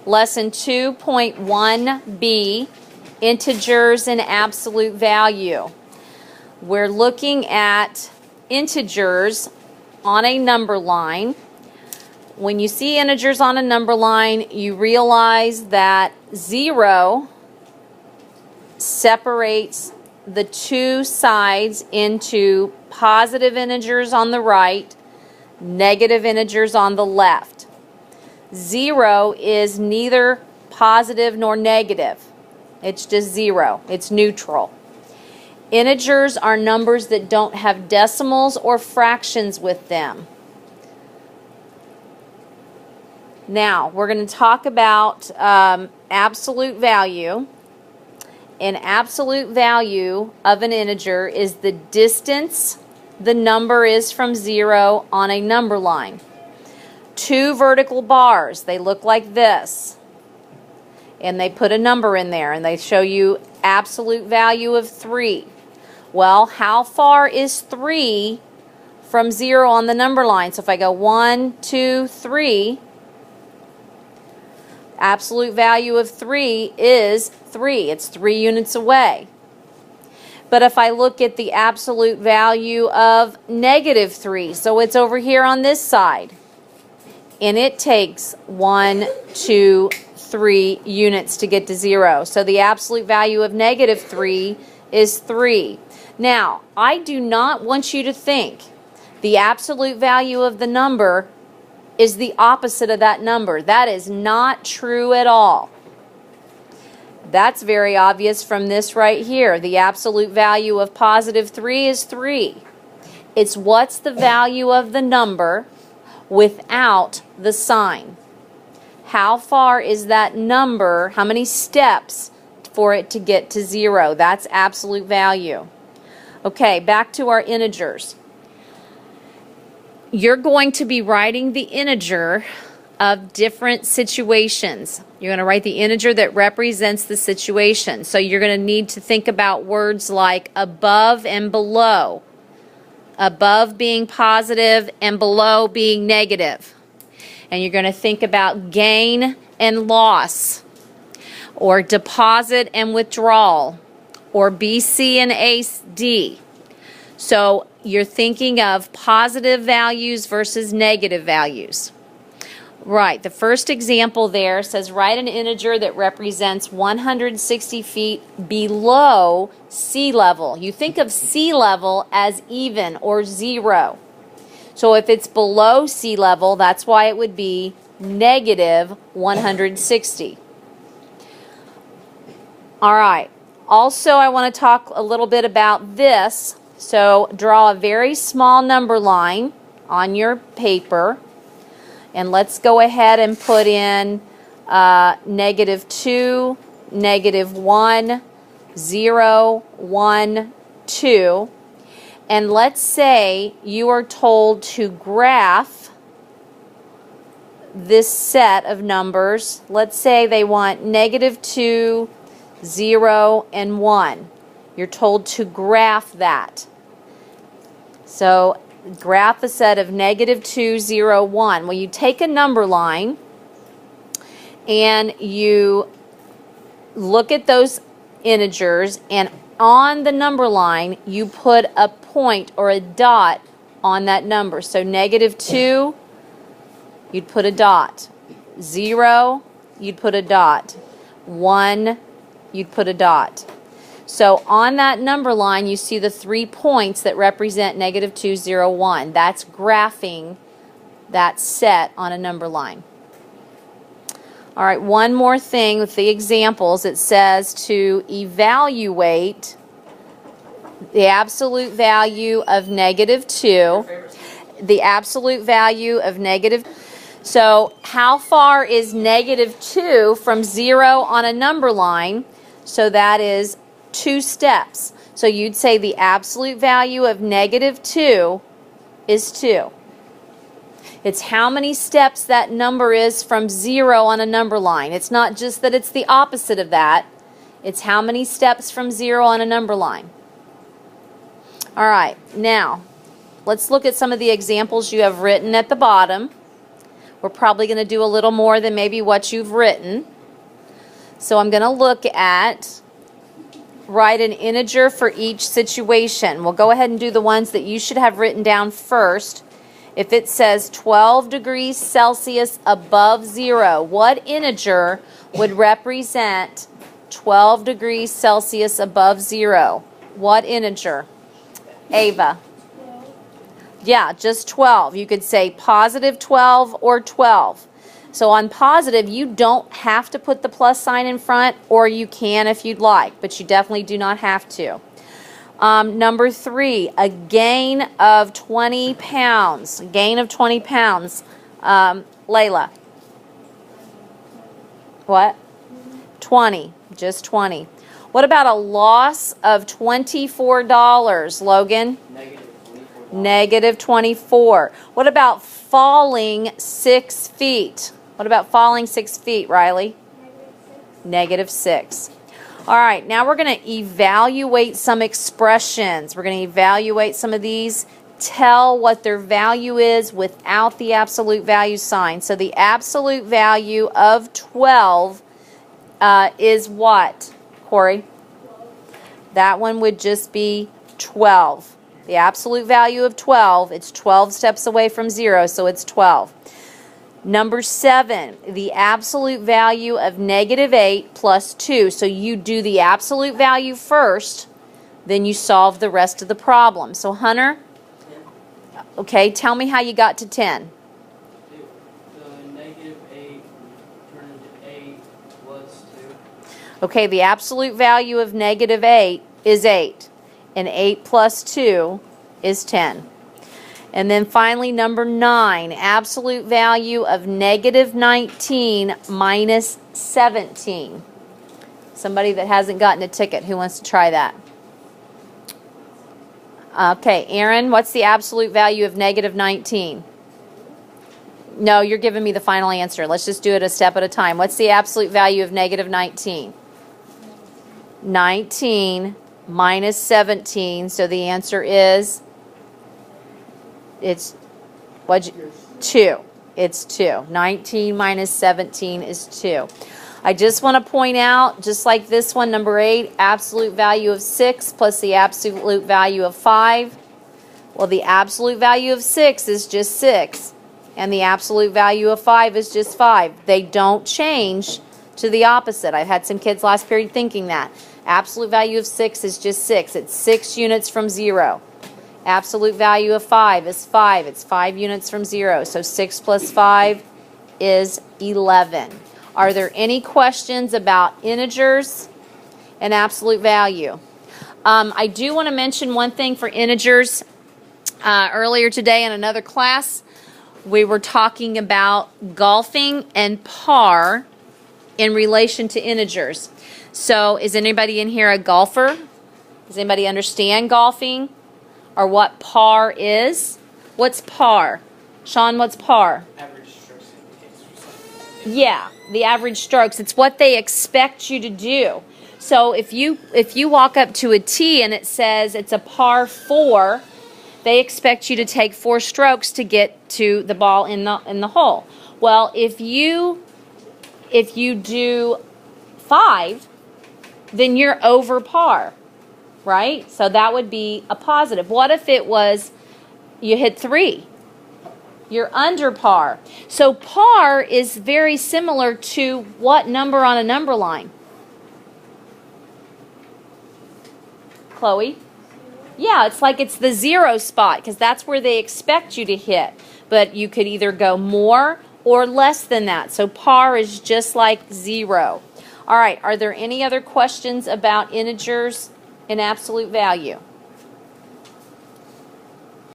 Lesson 2.1b, integers and absolute value. We're looking at integers on a number line. When you see integers on a number line, you realize that 0 separates the two sides into positive integers on the right, negative integers on the left. 0 is neither positive nor negative. It's just 0. It's neutral. Integers are numbers that don't have decimals or fractions with them. Now, we're going to talk about absolute value. An absolute value of an integer is the distance the number is from 0 on a number line. Two vertical bars, they look like this. And they put a number in there and they show you absolute value of 3. Well, how far is 3 from 0 on the number line? So if I go 1, 2, 3, absolute value of 3 is 3. It's 3 units away. But if I look at the absolute value of negative 3, so it's over here on this side, and it takes 1, 2, 3 units to get to 0. So the absolute value of negative 3 is 3. Now, I do not want you to think the absolute value of the number is the opposite of that number. That is not true at all. That's very obvious from this right here. The absolute value of positive 3 is 3. It's what's the value of the number without the sign. How far is that number, how many steps for it to get to 0? That's absolute value. Okay, back to our integers. You're going to be writing the integer of different situations. You're going to write the integer that represents the situation. So you're going to need to think about words like above and below. Above being positive and below being negative. And you're going to think about gain and loss, or deposit and withdrawal, or BC and AD. So you're thinking of positive values versus negative values. Right, the first example there says write an integer that represents 160 feet below sea level. You think of sea level as even or 0. So if it's below sea level, that's why it would be negative 160. All right, also I want to talk a little bit about this. So draw a very small number line on your paper. And let's go ahead and put in negative 2, negative 1, 0, 1, 2. And let's say you are told to graph this set of numbers. Let's say they want negative 2, 0, and 1. You're told to graph that. So graph the set of negative 2, 0, 1. Well, you take a number line and you look at those integers, and on the number line you put a point or a dot on that number. So negative 2, you'd put a dot. 0, you'd put a dot. 1, you'd put a dot. So on that number line, you see the 3 points that represent negative 2, 0, 1. That's graphing that set on a number line. All right, one more thing with the examples. It says to evaluate the absolute value of negative 2, the absolute value of negative. So how far is negative 2 from 0 on a number line? So that is 2 steps. So you'd say the absolute value of negative 2 is 2. It's how many steps that number is from 0 on a number line. It's not just that it's the opposite of that. It's how many steps from 0 on a number line. All right, now let's look at some of the examples you have written at the bottom. We're probably going to do a little more than maybe what you've written. So I'm going to look at, write an integer for each situation. We'll go ahead and do the ones that you should have written down first. If it says 12 degrees Celsius above 0, what integer would represent 12 degrees Celsius above 0? What integer? Ava. Yeah, just 12. You could say positive 12 or 12. So on positive, you don't have to put the plus sign in front, or you can if you'd like, but you definitely do not have to. Number 3, a gain of 20 pounds. A gain of 20 pounds. Layla. What? 20. Just 20. What about a loss of $24, Logan? Negative 24. What about falling 6 feet? What about falling 6 feet, Riley? Negative 6. All right, now we're going to evaluate some expressions. We're going to evaluate some of these. Tell what their value is without the absolute value sign. So the absolute value of 12 is what, Corey? That one would just be 12. The absolute value of 12, it's 12 steps away from 0, so it's 12. Number 7, the absolute value of negative 8 plus 2. So you do the absolute value first, then you solve the rest of the problem. So Hunter, okay, tell me how you got to 10. The negative 8 turned into 8 plus 2. Okay, the absolute value of negative 8 is 8. And 8 plus 2 is 10. And then finally, number 9, absolute value of negative 19 minus 17. Somebody that hasn't gotten a ticket, who wants to try that? Okay, Aaron, what's the absolute value of negative 19? No, you're giving me the final answer. Let's just do it a step at a time. What's the absolute value of negative 19? 19 minus 17, so the answer is, it's, what? 2. It's 2. 19 minus 17 is 2. I just want to point out, just like this one, number 8, absolute value of 6 plus the absolute value of 5. Well, the absolute value of 6 is just 6, and the absolute value of 5 is just 5. They don't change to the opposite. I've had some kids last period thinking that. Absolute value of 6 is just 6. It's 6 units from 0. Absolute value of 5 is 5. It's 5 units from 0. So 6 plus 5 is 11. Are there any questions about integers and absolute value? I do want to mention one thing for integers. Earlier today in another class, we were talking about golfing and par in relation to integers. So is anybody in here a golfer? Does anybody understand golfing or what par is? What's par? Sean, what's par? Average strokes. Yeah, the average strokes. It's what they expect you to do. So if you walk up to a tee and it says it's a par 4, they expect you to take 4 strokes to get to the ball in the hole. Well, if you do 5, then you're over par, right? So that would be a positive. What if it was you hit 3? You're under par. So par is very similar to what number on a number line? Chloe? Yeah, it's like it's the 0 spot because that's where they expect you to hit. But you could either go more or less than that. So par is just like 0. All right, are there any other questions about integers and absolute value?